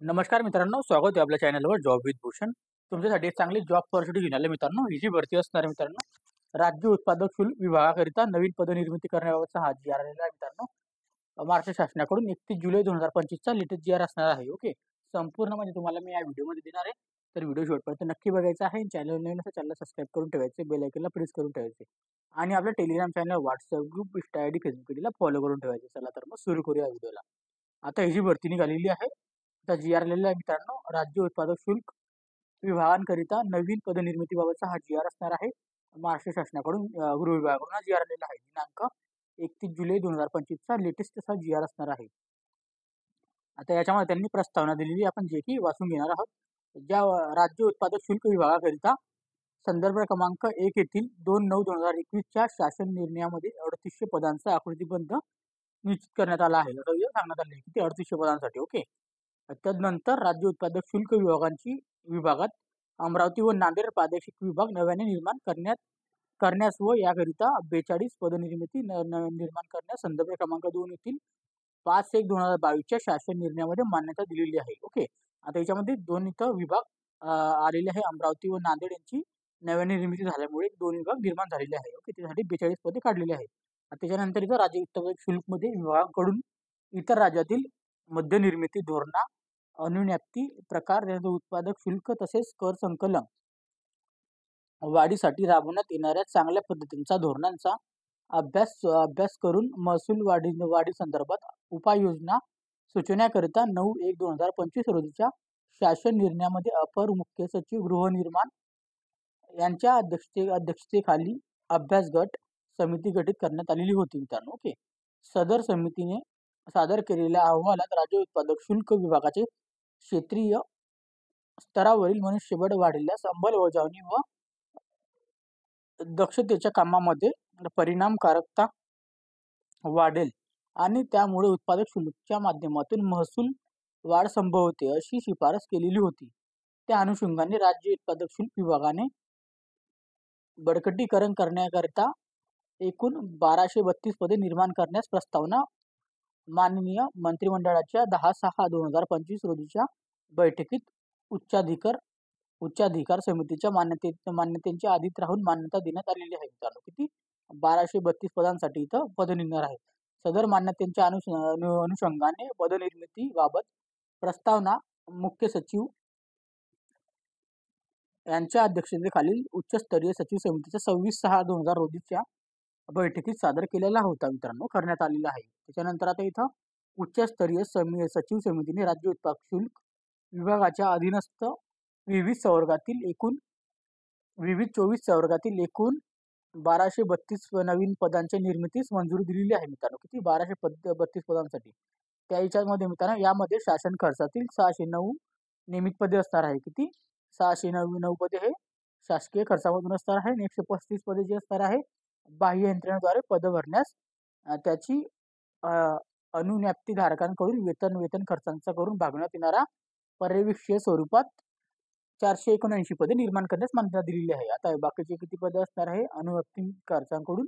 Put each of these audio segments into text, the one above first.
नमस्कार मित्रांनो, स्वागत आहे आपल्या चॅनलवर जॉब विथ भूषण. तुमच्यासाठी एक चांगली जॉब ऑपॉर्च्युनिटी घेऊन आले मित्रांनो. ही जी भरती असणार आहे मित्रांनो, राज्य उत्पादक शुल्क विभागाकरिता नवीन पदनिर्मिती करण्याबाबतचा हा जी आर आलेला आहे मित्रांनो. महाराष्ट्र शासनाकडून 31 जुलै 2025 चा लेटेस्ट जी आर असणार आहे. ओके, संपूर्ण म्हणजे तुम्हाला मी या व्हिडिओमध्ये देणार आहे. तर व्हिडिओ शेवटपर्यंत नक्की बघायचा आहे. चॅनल नवीन असेल चॅनल सबस्क्राईब करून ठेवायचे, बेल आयकॉनला प्रेस करून ठेवायचे आणि आपल्या Telegram channel, WhatsApp group, Insta ID, Facebook आयडीला फॉलो करून ठेवायचे. चला तर मग सुरू करूया व्हिडिओला. आता ही जी भरती निघालेली आहे, आता जी आर आलेला आहे मित्रांनो, राज्य उत्पादक शुल्क विभागांकरिता नवीन पदनिर्मितीबाबतचा हा जी आर असणार आहे. महाराष्ट्र शासनाकडून गृह विभागाकडून हा जी आर आलेला आहे. दिनांक 31 जुलै 2025 चा लेटेस्ट असा जी आर असणार आहे. आता याच्यामध्ये त्यांनी प्रस्तावना दिलेली आपण जे की वाचून घेणार आहोत. ज्या राज्य उत्पादक शुल्क विभागाकरिता संदर्भ क्रमांक 1 येथील 2/9/2021 च्या शासन निर्णयामध्ये 3800 पदांचा आकृतीबंध निश्चित करण्यात आला आहे. आता हे सांगण्यात आले की ते 3800 पदांसाठी. ओके, तदनंतर राज्य उत्पादक शुल्क विभागात अमरावती व नांदेड प्रादेशिक विभाग नव्याने निर्माण करण्यास व याकरिता 42 पदनिर्मिती निर्माण करण्यास संदर्भ क्रमांक 2 येथील 5/1/2022 च्या शासन निर्णयामध्ये मान्यता दिलेली आहे. ओके, आता याच्यामध्ये दोन इथं विभाग आलेले आहे. अमरावती व नांदेड यांची नव्याने निर्मिती झाल्यामुळे दोन विभाग निर्माण झालेले आहे. ओके, त्यासाठी 42 पदे काढलेली आहेत. त्याच्यानंतर इथं राज्य उत्पादक शुल्कमध्ये विभागाकडून इतर राज्यातील मध्यनिर्मिती धोरणा, अनुज्ञप्ती प्रकार, उत्पादक शुल्क तसेच कर संकलन वाढीसाठी राबवण्यात येणाऱ्या चांगल्या पद्धतींचा धोरणांचा अभ्यास करून महसूल वाढी संदर्भात उपाययोजना सुचवण्याकरिता 9/1/2025 रोजीच्या शासन निर्णयामध्ये अपर मुख्य सचिव गृहनिर्माण यांच्या अध्यक्षतेखाली अभ्यास गट समिती गठीत करण्यात आलेली होती मित्रांनो. ओके, सदर समितीने सादर केलेल्या अहवालात राज्य उत्पादक शुल्क विभागाचे क्षेत्रीय स्तरावरील मनुष्यबळ वाढल्यास अंमलबजावणी व दक्षतेच्या कामामध्ये परिणामकारकता वाढेल आणि त्यामुळे उत्पादक शुल्कच्या माध्यमातून महसूल वाढ संभवते अशी शिफारस केलेली होती. त्या अनुषंगाने राज्य उत्पादक शुल्क विभागाने बळकटीकरण करण्याकरिता एकूण 1232 पदे निर्माण करण्यास प्रस्तावना माननीय मंत्रिमंडळाच्या 10/6/2025 रोजीच्या बैठकीत उच्चाधिकार समितीच्या मान्यतेच्या आधीत राहून मान्यता देण्यात आलेली आहे मित्रांनो. किती? 1232 पदांसाठी इथं पद निघणार आहेत. सदर मान्यतेच्या अनुषंगाने पदनिर्मिती बाबत प्रस्तावना मुख्य सचिव यांच्या अध्यक्षतेखालील उच्चस्तरीय सचिव समितीच्या 26/6/2000 रोजीच्या बैठकीत सादर केलेला होता मित्रांनो, करण्यात आलेला आहे. त्याच्यानंतर आता इथं उच्चस्तरीय सचिव समितीने राज्य उत्पादक शुल्क विभागाच्या अधीनस्थ विविध संवर्गातील एकूण 1232 नवीन पदांच्या निर्मितीस मंजुरी दिलेली आहे मित्रांनो. किती? 1232 पदांसाठी. त्या याच्यामध्ये मित्रांनो यामध्ये शासन खर्चातील 609 नियमित पदे असणार आहे. किती? 609 पदे हे शासकीय खर्चामधून असणार आहे आणि 135 पदे जी असणार आहे बाह्य यंत्रणेद्वारे पद भरण्यास त्याची अनुज्ञप्ती धारकांकडून वेतन खर्चांचा करून भागवण्यात येणारा पर्यवेक्षीय स्वरूपात 479 पदे निर्माण करण्यास मान्यता दिलेली आहे. आता बाकीचे किती पदे असणार आहे? अनुज्ञप्ती खर्चांकडून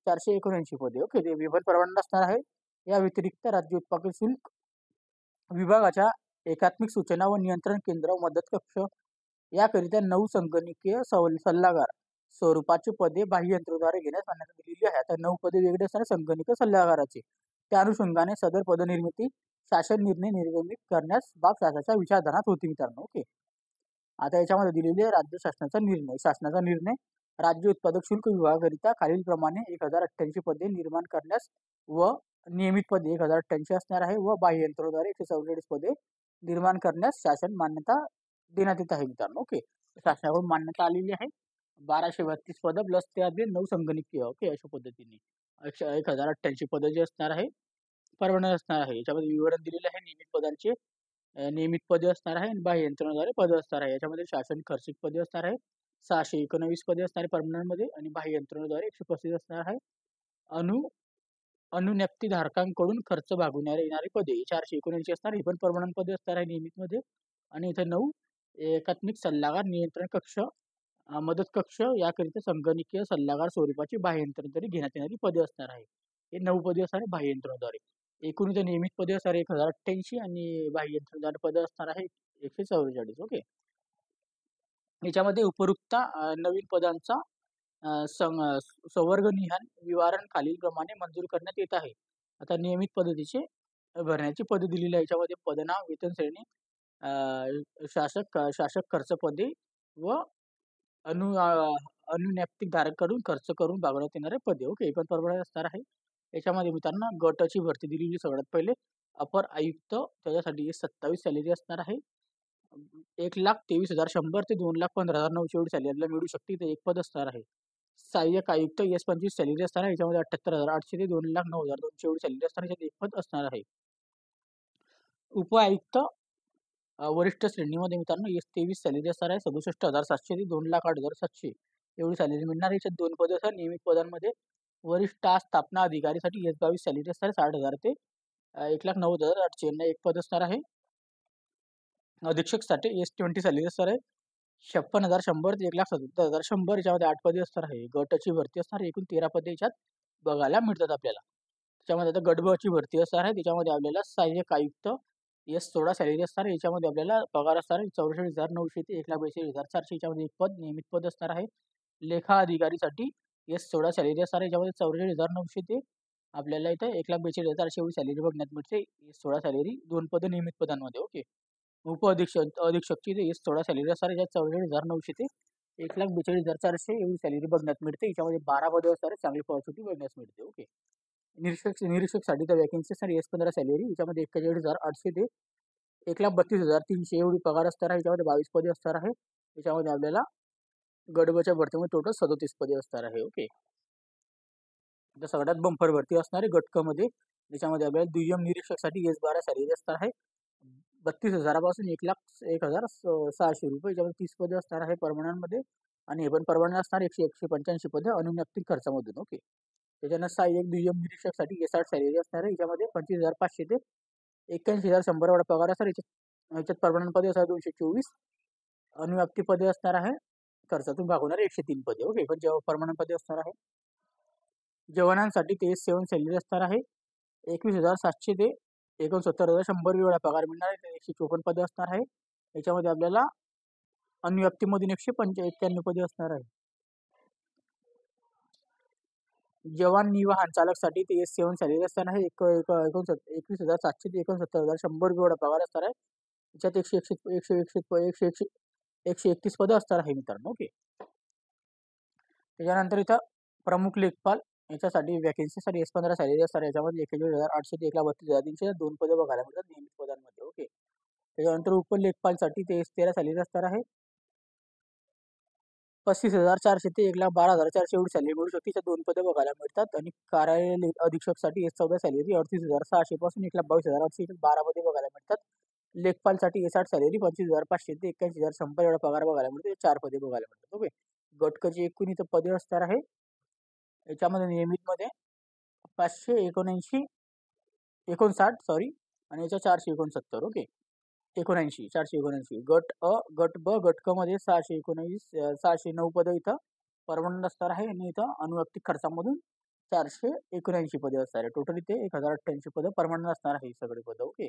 479 पदे. ओके, ते विभाग परवानगी असणार आहे. या व्यतिरिक्त राज्य उत्पादक शुल्क विभागाच्या एकात्मिक सूचना व नियंत्रण केंद्र मदत कक्ष याकरिता 9 संगणकीय सल्लागार स्वरूपाचे पदे बाह्य यंत्रणेद्वारे घेण्यास मान्यता दिलेली आहे. आता 9 पदे वेगळे असणार संगणकीय सल्लागाराचे. त्या अनुषंगाने सदर पदनिर्मिती शासन निर्णय निर्गमित करण्यास बाब शासनाच्या विचारधनात होती मित्रांनो. ओके, आता याच्यामध्ये दिलेले राज्य शासनाचा निर्णय राज्य उत्पादक शुल्क विभागाकरिता खालीलप्रमाणे 1088 पदे निर्माण करण्यास व नियमित पदे 1088 असणार आहे व बाह्य यंत्रणेद्वारे 144 पदे निर्माण करण्यास शासन मान्यता देण्यात येत आहे मित्रांनो. ओके, शासनाकडून मान्यता आलेली आहे. 1232 पदं प्लस त्यामध्ये 9 संगणकीय. ओके, अशा पद्धतीने 1088 पदं जे असणार आहे परवानगी असणार आहे. याच्यामध्ये विवरण दिलेले आहे. नियमित पदांचे नियमित पदे असणार आहे आणि बाह्य यंत्रणेद्वारे पदे असणार आहे. याच्यामध्ये शासन खर्चिक पदे असणार आहे 619 पदे असणार आहे परमनंट मध्ये आणि बाह्य यंत्रणेद्वारे 135 असणार आहे. अनुज्ञप्ती धारकांकडून खर्च भागवण्यात येणारी पदे 479 असणार. ही पण परमनंट पदे असणार आहे नियमित मध्ये. आणि इथे 9 एकात्मिक सल्लागार नियंत्रण कक्ष मदत कक्ष याकरिता संगणकीय सल्लागार स्वरूपाची बाह्य यंत्रणेद्वारे घेण्यात येणारी पदे असणार आहे. हे 9 पदे असणार आहे बाह्य यंत्रणेद्वारे. एकूण इथं नियमित पदे असणार 1088 आणि बाह्य यंत्रणादार पदं असणार आहे 144. ओके. याच्यामध्ये उपरोक्त नवीन पदांचा संवर्गनिहाय विवरण खालीलप्रमाणे मंजूर करण्यात येत आहे. आता नियमित पद्धतीचे भरण्याची पद्धत दिलेली आहे. याच्यामध्ये पदनाम, वेतन श्रेणी, शासक खर्च पदे व अनु अनुज्ञप्तिक धारकाकडून खर्च करून भागवण्यात येणारे पदे. ओके. एकूण प्रमाणे असणार आहे. याच्यामध्ये मित्रांनो गटाची भरती दिलेली सगळ्यात पहिले अपर आयुक्त, त्याच्यासाठी 27 सॅलरी असणार आहे. 1,23,100 ते 2,15,900 एवढी सॅलरीला मिळू शकते. इथे एक पद असणार आहे. सहाय्यक आयुक्त S25 सॅलरी असणार आहे. याच्यामध्ये 78,800 ते 2,09,200 एवढी सॅलरी असणार आहे. याच्यात एक पद असणार आहे. उप आयुक्त वरिष्ठ श्रेणीमध्ये मित्रांनो S23 सॅलरी असणार आहे. 67,700 ते 2,08,700 एवढी सॅलरी मिळणार आहे. याच्यात दोन पद असतात नियमित पदांमध्ये. वरिष्ठ स्थापना अधिकारीसाठी S22 सॅलरी असणार आहे 60,000 ते 1,90,800 यांना एक पद असणार आहे. अधीक्षकसाठी S20 सॅलरी असणार आहे 56,100 ते 1,77,100 याच्यामध्ये 8 पदे असणार आहे. गटाची भरती असणार आहे. एकूण 13 पदे याच्यात बघायला मिळतात आपल्याला. त्याच्यामध्ये आता गट ब ची भरती असणार आहे. त्याच्यामध्ये आपल्याला सहाय्यक आयुक्त S16 सॅलरी असणार आहे. याच्यामध्ये आपल्याला पगार असणार आहे 64,900 ते 1,42,400 याच्यामध्ये एक पद नियमित पद असणार आहे. लेखा अधिकारीसाठी S16 सॅलरी असणार आहे. याच्यामध्ये 44,900 ते आपल्याला इथं 1,42,400 एवढी सॅलरी बघण्यात मिळते. S16 सॅलरी 2 पदं नियमित पदांमध्ये. ओके. अधीक्षकची S16 सॅलरी असणार आहे. याच्यात 44,900 ते 1,42,400 एवढी सॅलरी बघण्यात मिळते. याच्यामध्ये 12 पदं असणार आहे. चांगली पॉझिटिव्ह बघण्यास मिळते. ओके. निरीक्षकसाठी तर वॅकन्सी असणार S15 सॅलरी. याच्यामध्ये 41,800 ते 1,32,300 एवढी पगार असणार आहे. याच्यामध्ये 22 पदे असणार आहे. याच्यामध्ये आपल्याला गडबच्या भरतीमध्ये टोटल 37 पदे असणार आहे. ओके. आता सगळ्यात बंपर भरती असणार आहे गट क मध्ये. त्याच्यामध्ये आपल्याला दुय्यम निरीक्षकसाठी S12 सॅलरी असणार आहे 32,000 पासून 1,06,000 रुपये. याच्यामध्ये 30 पदे असणार आहे परमनंट मध्ये आणि हे पण परमनंट असणार 185 पदे अनुज्ञप्तिक खर्चामधून. ओके. त्याच्यानं सहाय्यक दुय्यम निरीक्षकसाठी S8 सॅलरी असणार आहे. याच्यामध्ये 25,500 ते 81,100 एवढा पगार असणार. याच्यात परमनंट पदे असणार 224. अनुव्याप्ती पदे असणार आहे खर्चातून भागवणारे 103 पदे. ओके. पण जेव्हा परमनंट पदे असणार आहे. जवानांसाठी ते S7 सॅलरी असणार आहे 21,700 ते 69,100 एवढा पगार मिळणार आहे. 154 पदे असणार आहे. याच्यामध्ये आपल्याला अनुव्याप्तीमधून 191 पदे असणार आहे. जवान वाहन चालकसाठी ते S7 सॅलरी असणार आहे 21,700 ते 69,100 एवढा पगार असणार आहे. याच्यात 131 पदं असणार आहे मित्रांनो. ओके. त्याच्यानंतर इथं प्रमुख लेखपाल याच्यासाठी वॅकन्सीसाठी S15 सॅलरी असणार आहे. याच्यामध्ये 41,800 ते 1,32,300 2 पदे बघायला मिळतात नियमित पदांमध्ये. ओके. त्याच्यानंतर उपलेखपालसाठी ते S13 सॅलरी असणार आहे 35,400 ते 1,12,400 एवढी सॅलरी मिळू शकते. 2 पदे बघायला मिळतात. आणि कार्यालय अधीक्षकसाठी S14 सॅलरी 38,600 पासून 1,22,800 12 पदे बघायला मिळतात. लेखपालसाठी S8 सॅलरी 25,500 ते 81,100 एवढा पगार बघायला मिळतो. 4 पदे बघायला मिळतात. ओके. गटकची एकूण इथं पदे असणार आहे याच्यामध्ये नियमित मध्ये 579 सॉरी आणि याच्या 469. ओके. 479. गट अ, गट ब, गट क मध्ये 619, 609 पदं इथं परमनंट असणार आहे आणि इथं अनुवैयक्तिक खर्चामधून 479 पदे असणार आहे. टोटल इथे 1,088 पदं परमनंट असणार आहे ही सगळी पदं. ओके.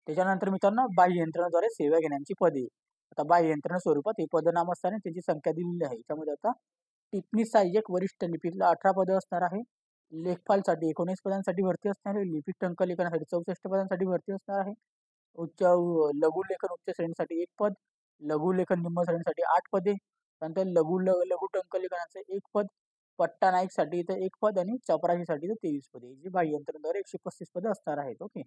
त्याच्यानंतर मित्रांनो बाह्य यंत्रणेद्वारे सेवा घेण्याची पदे. आता बाह्य यंत्रणा स्वरूपात हे पदनाम असताना त्याची संख्या दिलेली आहे. याच्यामध्ये आता टिप्पणी सहाय्यक वरिष्ठ लिपिकला 18 पदं असणार आहे. लेखपालसाठी 19 पदांसाठी भरती असणार आहे. लिपिक टंकलेखनासाठी 64 पदांसाठी भरती असणार आहे. लघुलेखन उच्च श्रेणीसाठी 1 पद, लघुलेखन निम्न श्रेणीसाठी 8 पदे, त्यानंतर लघु टंकलेखनाचे 1 पद, पट्टा नाईकसाठी इथं 1 पद आणि चपराशीसाठी 23 पदे. जी बाह्य यंत्रणेद्वारे 135 पदं असणार आहेत. ओके.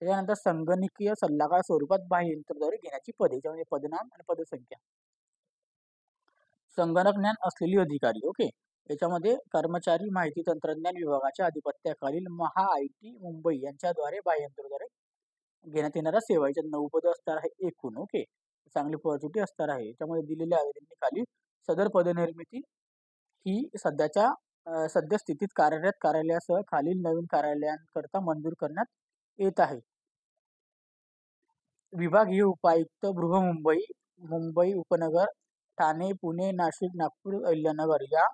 त्याच्यानंतर संगणकीय सल्लागार स्वरूपात बाह्य यंत्रणेद्वारे घेण्याची पदे. याच्यामध्ये पदनाम आणि पदसंख्या. संगणक ज्ञान असलेली अधिकारी. ओके. याच्यामध्ये कर्मचारी माहिती तंत्रज्ञान विभागाच्या अधिपत्याखालील महा-आय-टी मुंबई यांच्याद्वारे बाह्य यंत्रणेद्वारे घेण्यात येणाऱ्या सेवा. याच्यात 9 पदं असणार आहे एकूण. ओके. चांगली पॉझिटिव्ह असणार आहे. याच्यामध्ये दिलेल्या खाली सदर पदनिर्मिती ही सद्यस्थितीत कार्यरत कार्यालयासह खालील नवीन कार्यालयांकरता मंजूर करण्यात येत आहे. विभागीय उपायुक्त बृहमुंबई, मुंबई उपनगर, ठाणे, पुणे, नाशिक, नागपूर, अहिल्यानगर या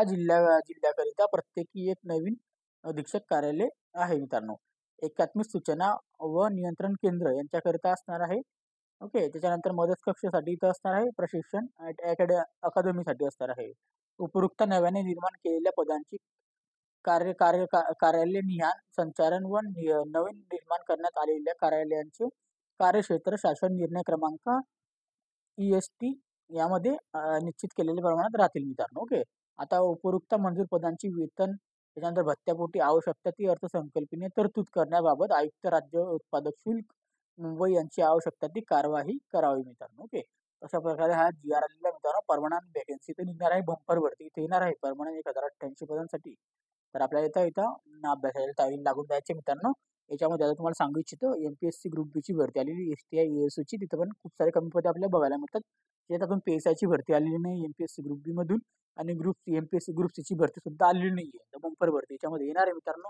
जिल्ह्याकरिता प्रत्येकी एक नवीन अधीक्षक कार्यालय आहे मित्रांनो. एकात्मिक सूचना व नियंत्रण केंद्र यांच्याकरिता असणार आहे. ओके. त्याच्यानंतर मदत कक्षासाठी इथं असणार आहे. प्रशिक्षण अकादमीसाठी असणार आहे. उपरोक्त नव्याने निर्माण केलेल्या पदांची कार्यालय निहाय संचालन व नवीन निर्माण करण्यात आलेल्या कार्यालयांचे कार्यक्षेत्र शासन निर्णय क्रमांक EST यामध्ये निश्चित केलेल्या प्रमाणात राहतील मित्रांनो. ओके. आता उपरोक्त मंजूर पदांची वेतन त्याच्यानंतर भत्त्यापोटी आवश्यकता ती अर्थसंकल्पीय तरतूद करण्याबाबत आयुक्त राज्य उत्पादक शुल्क मुंबई यांची आवश्यकता ती कार्यवाही करावी मित्रांनो. ओके. अशा प्रकारे हा GR आलेला मित्रांनो. परमनंट व्हॅकन्सी तर निघणार आहे, बंपर भरती इथे येणार आहे परमनंट 1088 पदांसाठी. तर आपल्याला इथं अभ्यासाला तालीम लागून जायचे मित्रांनो. याच्यामध्ये आता तुम्हाला सांगू इच्छितो MPSC ग्रुप बी ची भरती आलेली, STI ASU ची तिथं पण खूप सारे कमी पदे आपल्याला बघायला मिळतात. त्यात अजून PSI ची भरती आलेली नाही MPSC ग्रुप बी मधून, आणि MPSC ग्रुप सी ची भरती सुद्धा आलेली नाहीये. तर बंपर भरती याच्यामध्ये येणार आहे मित्रांनो.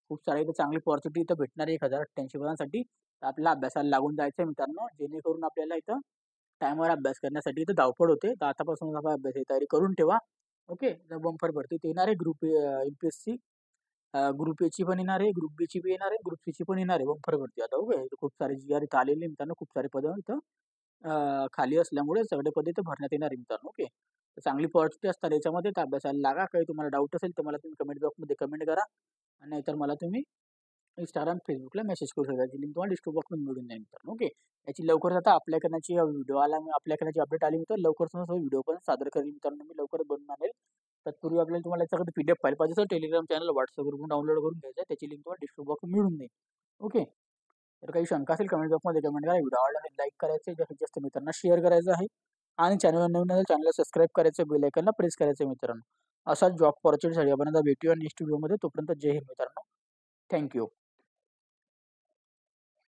खूप सारे इथं चांगली अपॉर्च्युनिटी इथं भेटणार आहे 1088 पदांसाठी. तर आपल्याला अभ्यासाला लागून जायचं मित्रांनो, जेणेकरून आपल्याला इथं टायमावर अभ्यास करण्यासाठी इथं धावपळ होते. तर आतापासून आपण अभ्यासाची तयारी करून ठेवा. ओके. तर बंपर भरती इथे येणार आहे. MPSC ग्रुप ए ची पण येणार आहे, ग्रुप बी ची पण येणार आहे, ग्रुप सी ची पण येणार आहे बंपर भरती. आता ओके. खूप सारे GR इथं आलेले मित्रांनो. खूप सारे पदं इथं खाली असल्यामुळे सगळे पदे इथं भरण्यात येणार आहे मित्रांनो. ओके. तर चांगली अपॉर्च्युनिटी असतात याच्यामध्ये. तर अभ्यासाला लागा. काही तुम्हाला डाऊट असेल तर मला तुम्ही कमेंट बॉक्समध्ये कमेंट करा, आणि नाहीतर मला तुम्ही Instagram, Facebookला मेसेज करू शकता. याची लिंक तुम्हाला डिस्क्रिप्शन बॉक्समध्ये मिळून जाईल मित्रांनो. ओके. याची लवकरच आता अप्लाय करण्याची अप्लाय करण्याची अपडेट आली तर लवकरच व्हिडिओ पण सादर करेल मित्रांनो. मी लवकरच बनवून आणेल. तत्पूर्वी आपल्याला तुम्हाला याच्याकडे PDF फाईल पाहिजे तर टेलिग्राम चॅनल WhatsAppवरून डाउनलोड करून घ्यायचं. त्याची लिंक तुम्हाला डिस्क्रिप्शन बॉक्स मिळून जाईल. ओके. तर काही शंका असेल कमेंट बॉक्समध्ये कमेंट करा. व्हिडिओ आवडला तर लाईक करायचे, जास्तीत जास्त मित्रांना शेअर करायचं आहे, आणि चॅनलवर नवीन असेल चॅनलला सबस्क्राईब करायचं, बेल आयकॉनला प्रेस करायचं मित्रांनो. असा जॉब अपॉर्च्युनिटीसाठी आपण आता भेटूया नेक्स्ट व्हिडिओमध्ये. तोपर्यंत जय हिंद मित्रांनो. थँक्यू.